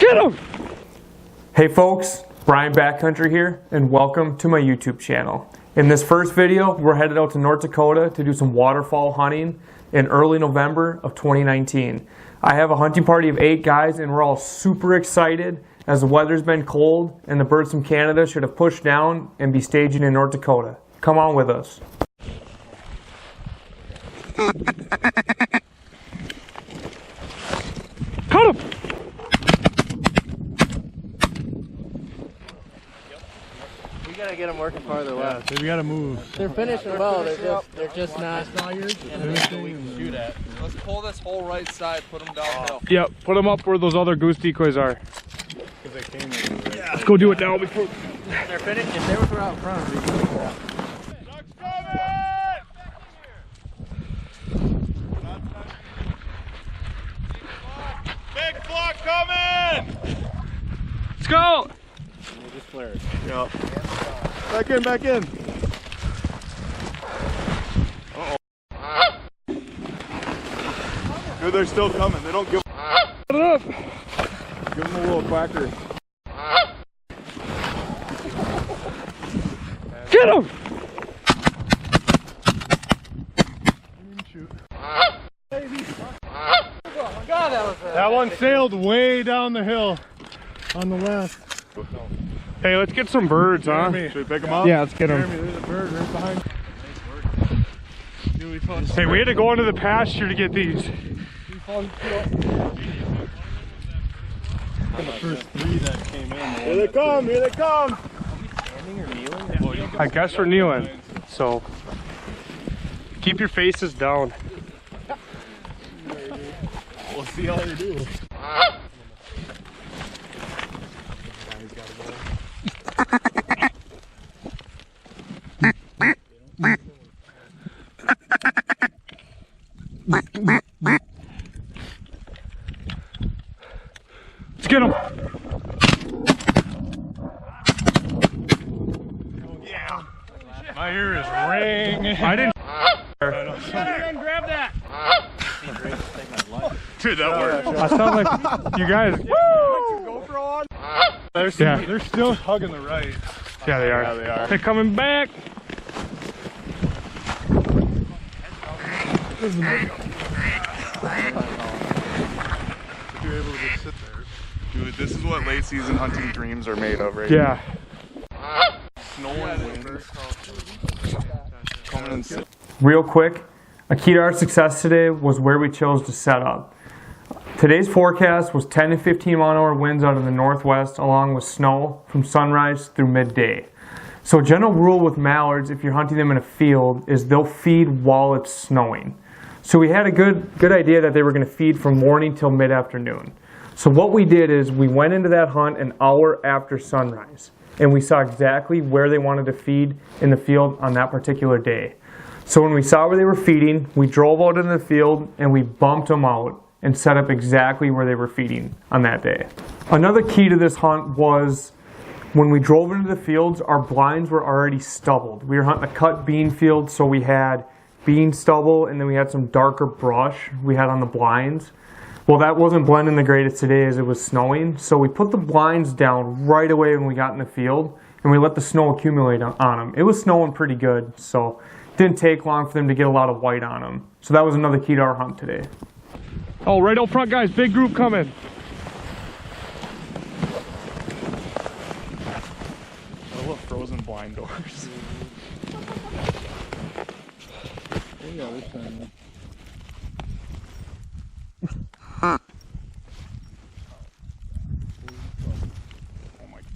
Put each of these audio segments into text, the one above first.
Get him! Hey folks, Brian Backcountry here, and welcome to my YouTube channel. In this first video, we're headed out to North Dakota to do some waterfowl hunting in early November of 2019. I have a hunting party of 8 guys, and we're all super excited as the weather's been cold and the birds from Canada should have pushed down and be staging in North Dakota. Come on with us. Cut him! We gotta get them working farther left. So we gotta move. They're finishing well. They're just not. Shoot at. Let's pull this whole right side. Put them downhill. Yep, put them up where those other goose decoys are. Let's go do it now before. They're finished. If they were out front, we could do that. Big flock coming! Let's go! They just flared. Yeah. Back in, back in. Uh-oh. Dude, they're still coming. They don't give Put it up! Give them a little quacker. Get him! That one sailed way down the hill on the left. Hey, let's get some birds, huh? Should we pick them up? Yeah, let's get them. Jeremy, there's a bird right behind. Hey, we had to go into the pasture to get these. The first 3 that came in. Here they come, here they come! Are we standing or kneeling? I guess we're kneeling, so keep your faces down. We'll see how they do. Let's get them. Yeah. My ear is ringing. I didn't. Grab that. Dude, that worked. I sound like you guys. GoPro on? They're still hugging the right. Yeah, they are. Yeah, they are. They're coming back. If you're able to just sit there. Dude, this is what late season hunting dreams are made of right Yeah. now. Snow and wind. Coming and sit. Real quick, a key to our success today was where we chose to set up. Today's forecast was 10 to 15 mile-an-hour winds out of the northwest, along with snow from sunrise through midday. So a general rule with mallards, if you're hunting them in a field, is they'll feed while it's snowing. So we had a good idea that they were going to feed from morning till mid-afternoon. So what we did is we went into that hunt an hour after sunrise, and we saw exactly where they wanted to feed in the field on that particular day. So when we saw where they were feeding, we drove out into the field and we bumped them out and set up exactly where they were feeding on that day. Another key to this hunt was when we drove into the fields, our blinds were already stubbled. We were hunting a cut bean field, so we had bean stubble and then we had some darker brush we had on the blinds. Well, that wasn't blending the greatest today as it was snowing, so we put the blinds down right away when we got in the field and we let the snow accumulate on them. It was snowing pretty good, so it didn't take long for them to get a lot of white on them. So that was another key to our hunt today. Oh, right out front, guys. Big group coming. I love frozen blind doors. Oh my God.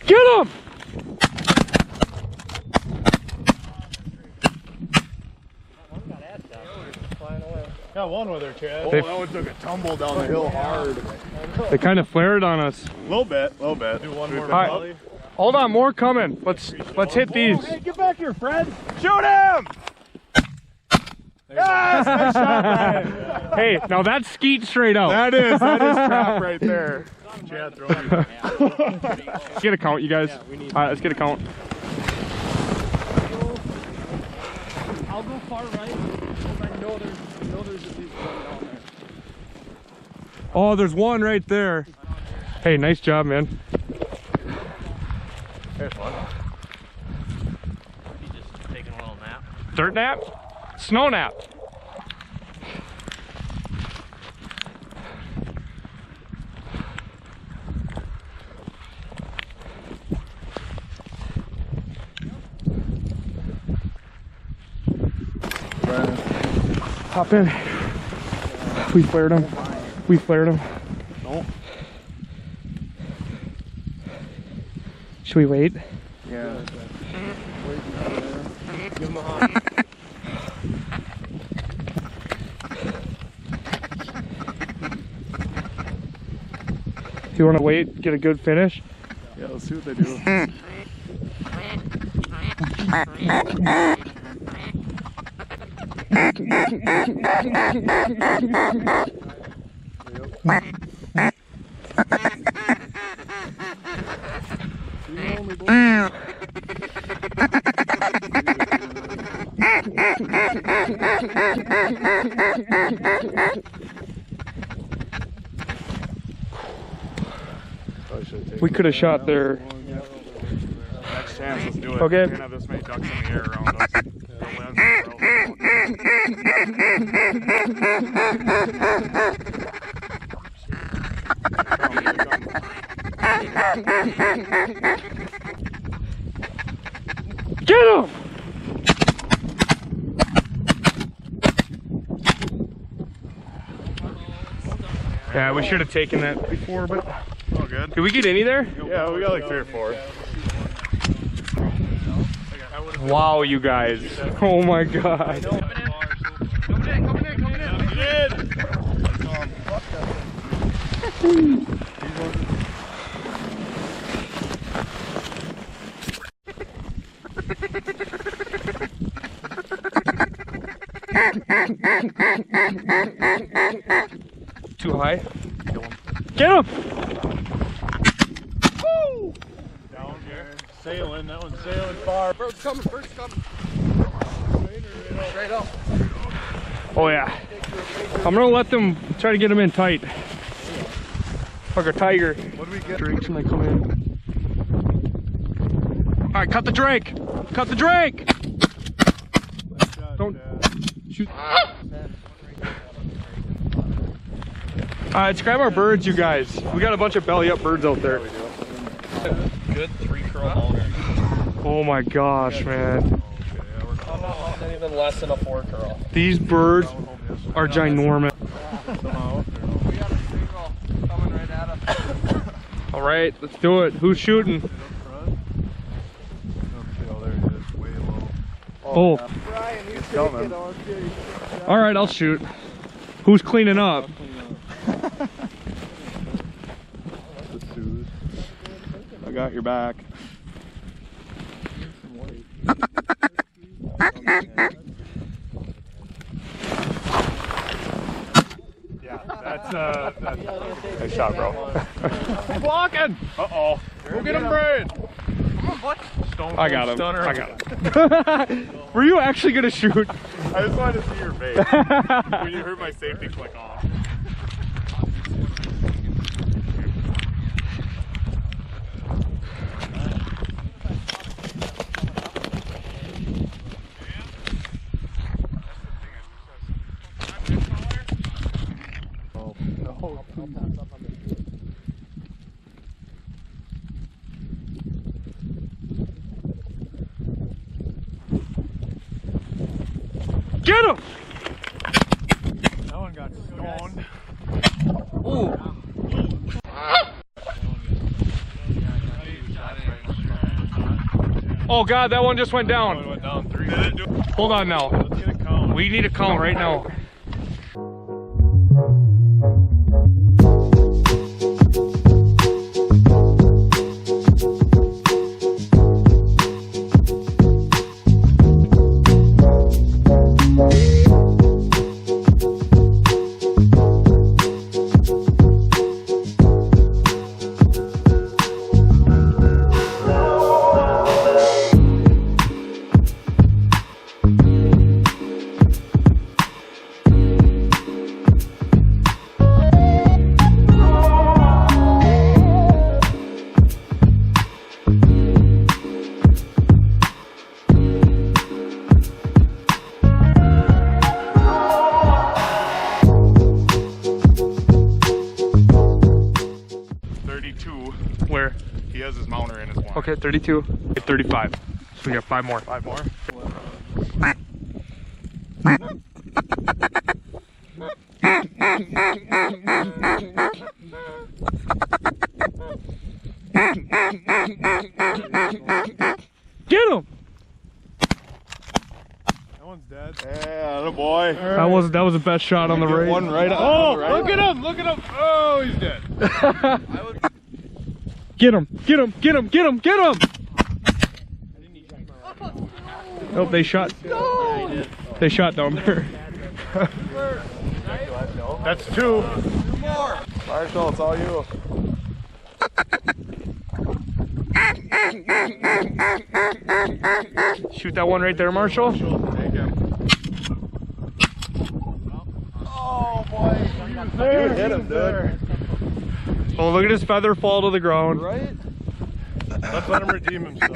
Get him! Got one with her, Chad. Oh, that one took a tumble down the hill hard. They kind of flared on us. A little bit. Do one more. Right. Hold on, more coming. Let's hit these. Hey, get back here, Fred. Shoot him! Yes! Nice shot, Brian. Hey, now that's skeet straight out. That is trap right there. Chad, throw it. Let's get a count, you guys. All right, let's get a count. I'll go far right because I know there's at least one down there. Oh, there's one right there. Hey, nice job, man. He's just taking a little nap. Dirt nap? Snow nap. Hop in. We flared him. We flared him. No. Should we wait? Yeah. Give him a hug. Do you want to wait, get a good finish? Yeah, let's see what they do. We could have shot there. Next chance, let's do it. Okay. We can't have this many ducks in the air around us. The winds Get him! Yeah, we should have taken that before, but Oh, good. did we get any there? Yeah, we got like 3 or 4. Wow, you guys. Oh my god. Coming in. You did. Too high? Get him! Woo! Down here. Sailing. That one's sailing far. Bird's coming, bird's coming. Straight up. Oh yeah. I'm gonna let them try to get him in tight. Like a tiger. What do we get? Drinks when they come in. Alright, cut the drink! Cut the drink! Don't shoot. Alright, let's grab our birds, you guys. We got a bunch of belly up birds out there. Good 3 curl owner. Oh my gosh, man. Not even less than a 4 curl. These birds are ginormous. We got a single coming right at us. Alright, let's do it. Who's shooting? Oh, there it is. Way low. Oh. Brian, he's coming. Alright, I'll shoot. Who's cleaning up? I got your back. Yeah, that's nice shot, bro. He's blocking! Uh-oh. Go get him, Brian. Come on, bud. I got him. I got him. Were you actually gonna shoot? I just wanted to see your face when you heard my safety click off. Get him! That one got stoned. Oh god, that one just went down. Went down 3. Hold on now. Let's get a count. We need a count right now. hit 32. Hit 35. So we got 5 more. 5 more. Get him! That one's dead. Yeah, boy. That was the best shot on the race. One right up. Oh, right. look at him! Look at him! Oh, he's dead. Get him! Get him! Get him! Get him! Get him! Oh, they shot. They shot down there. That's 2. More. Marshall, it's all you. Shoot that one right there, Marshall. Take him. Oh boy. You hit him, dude. Oh, look at his feather fall to the ground. Right? Let's let him redeem himself.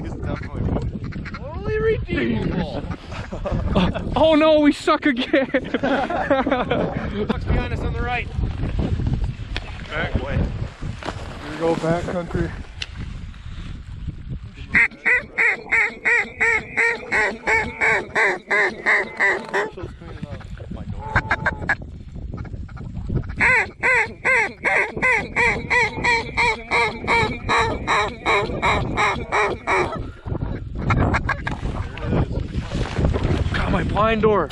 He's definitely wounded. Totally redeemable. Oh no, we suck again. Buck's behind us on the right. Back way. Here we go, back country. Got my blind door.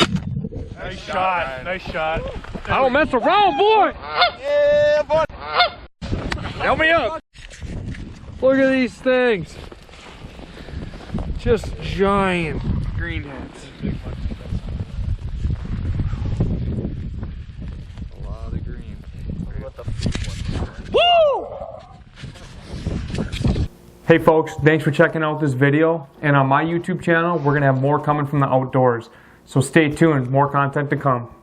Nice shot. Nice shot. I don't mess around, boy. Yeah, boy. Help me up. Look at these things. Just giant greenheads. A lot of green. Woo! Hey folks, thanks for checking out this video. And on my YouTube channel, we're gonna have more coming from the outdoors. So stay tuned, more content to come.